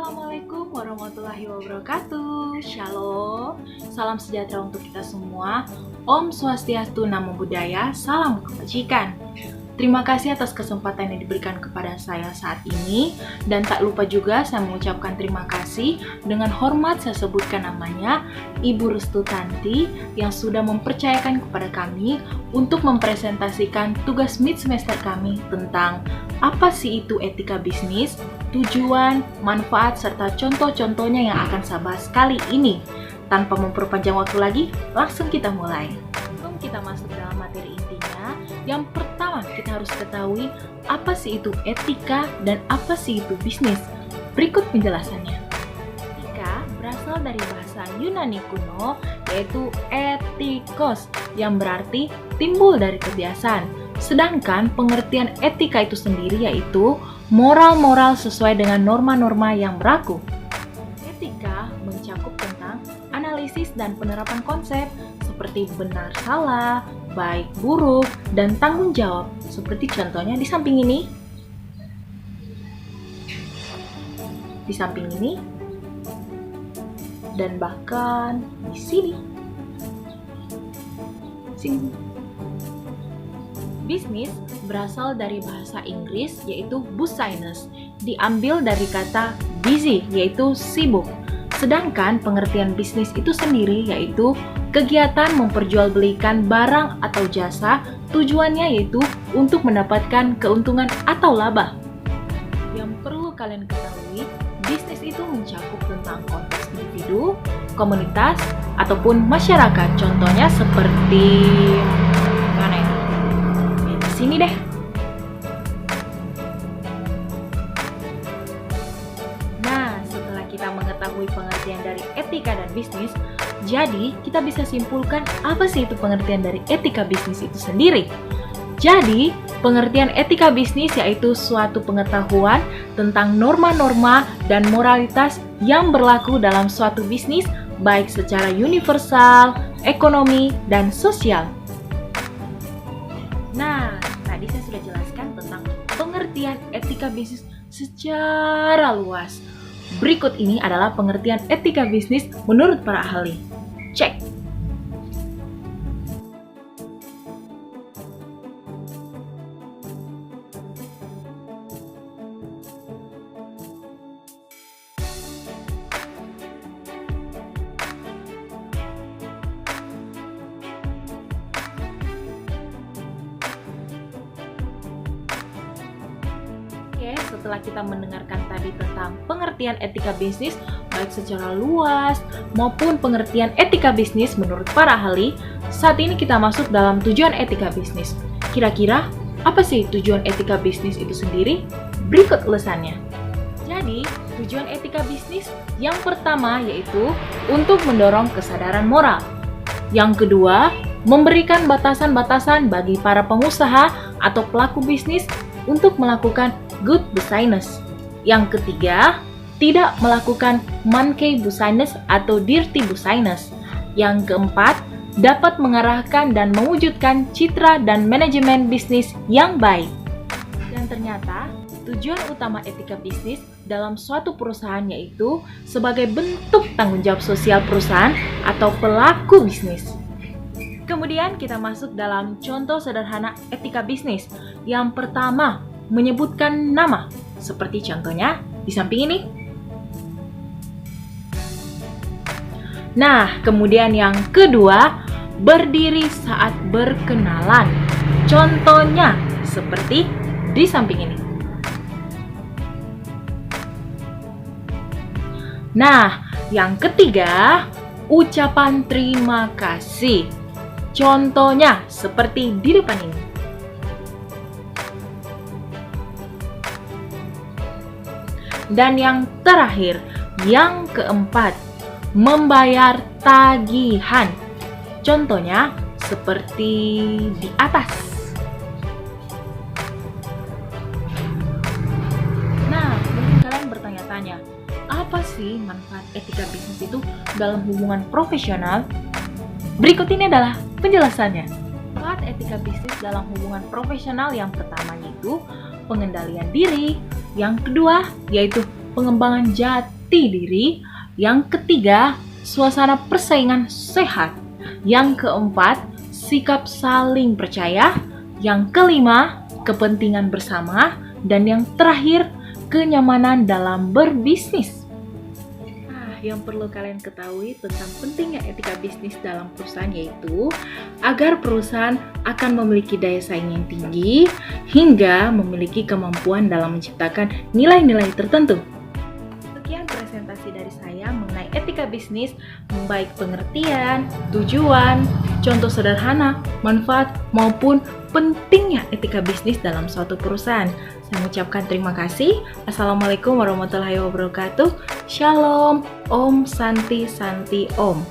Assalamualaikum warahmatullahi wabarakatuh. Shalom, salam sejahtera untuk kita semua. Om Swastiastu, Namo Buddhaya, salam kebajikan. Terima kasih atas kesempatan yang diberikan kepada saya saat ini. Dan tak lupa juga saya mengucapkan terima kasih. Dengan hormat saya sebutkan namanya Ibu Restu Tanti yang sudah mempercayakan kepada kami untuk mempresentasikan tugas mid semester kami tentang apa sih itu etika bisnis, tujuan, manfaat, serta contoh-contohnya yang akan saya bahas kali ini. Tanpa memperpanjang waktu lagi, langsung kita mulai. Sebelum kita masuk dalam materi intinya, yang pertama kita harus ketahui apa sih itu etika dan apa sih itu bisnis. Berikut penjelasannya. Etika berasal dari bahasa Yunani kuno, yaitu etikos, yang berarti timbul dari kebiasaan. Sedangkan pengertian etika itu sendiri yaitu moral-moral sesuai dengan norma-norma yang berlaku. Etika mencakup tentang analisis dan penerapan konsep seperti benar salah, baik buruk, dan tanggung jawab. Seperti contohnya di samping ini. Di samping ini. Dan bahkan di sini. Sini. Bisnis berasal dari bahasa Inggris yaitu business, diambil dari kata busy yaitu sibuk. Sedangkan pengertian bisnis itu sendiri yaitu kegiatan memperjualbelikan barang atau jasa, tujuannya yaitu untuk mendapatkan keuntungan atau laba. Yang perlu kalian ketahui, bisnis itu mencakup tentang konteks individu, komunitas, ataupun masyarakat. Contohnya seperti sini deh. Nah, setelah kita mengetahui pengertian dari etika dan bisnis, jadi kita bisa simpulkan apa sih itu pengertian dari etika bisnis itu sendiri. Jadi, pengertian etika bisnis yaitu suatu pengetahuan tentang norma-norma dan moralitas yang berlaku dalam suatu bisnis, baik secara universal, ekonomi, dan sosial. Nah, tadi saya sudah jelaskan tentang pengertian etika bisnis secara luas. Berikut ini adalah pengertian etika bisnis menurut para ahli. Cek. Setelah kita mendengarkan tadi tentang pengertian etika bisnis baik secara luas maupun pengertian etika bisnis menurut para ahli, saat ini kita masuk dalam tujuan etika bisnis. Kira-kira apa sih tujuan etika bisnis itu sendiri? Berikut ulasannya. Jadi, tujuan etika bisnis yang pertama yaitu untuk mendorong kesadaran moral. Yang kedua, memberikan batasan-batasan bagi para pengusaha atau pelaku bisnis untuk melakukan good business. Yang ketiga, tidak melakukan monkey business atau dirty business. Yang keempat, dapat mengarahkan dan mewujudkan citra dan manajemen bisnis yang baik. Dan ternyata, tujuan utama etika bisnis dalam suatu perusahaan yaitu sebagai bentuk tanggung jawab sosial perusahaan atau pelaku bisnis. Kemudian kita masuk dalam contoh sederhana etika bisnis. Yang pertama, menyebutkan nama, seperti contohnya di samping ini. Nah, kemudian yang kedua, berdiri saat berkenalan. Contohnya seperti di samping ini. Nah, yang ketiga, ucapan terima kasih. Contohnya seperti di depan ini. Dan yang terakhir, yang keempat, membayar tagihan. Contohnya seperti di atas. Nah, mungkin kalian bertanya-tanya, apa sih manfaat etika bisnis itu dalam hubungan profesional? Berikut ini adalah penjelasannya. Manfaat etika bisnis dalam hubungan profesional yang pertama yaitu pengendalian diri, yang kedua yaitu pengembangan jati jati diri. Yang ketiga, suasana persaingan sehat. Yang keempat, sikap saling percaya. Yang kelima, kepentingan bersama. Dan yang terakhir, kenyamanan dalam berbisnis. Yang perlu kalian ketahui tentang pentingnya etika bisnis dalam perusahaan yaitu agar perusahaan akan memiliki daya saing yang tinggi hingga memiliki kemampuan dalam menciptakan nilai-nilai tertentu. Sekian presentasi dari saya mengenai etika bisnis, baik pengertian, tujuan, contoh sederhana, manfaat, maupun pentingnya etika bisnis dalam suatu perusahaan. Saya mengucapkan terima kasih. Assalamualaikum warahmatullahi wabarakatuh. Shalom, Om Santi Santi Om.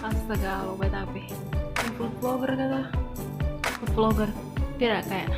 Astaga, lo buat apa? Food vlogger kata? Food vlogger? Tidak kayak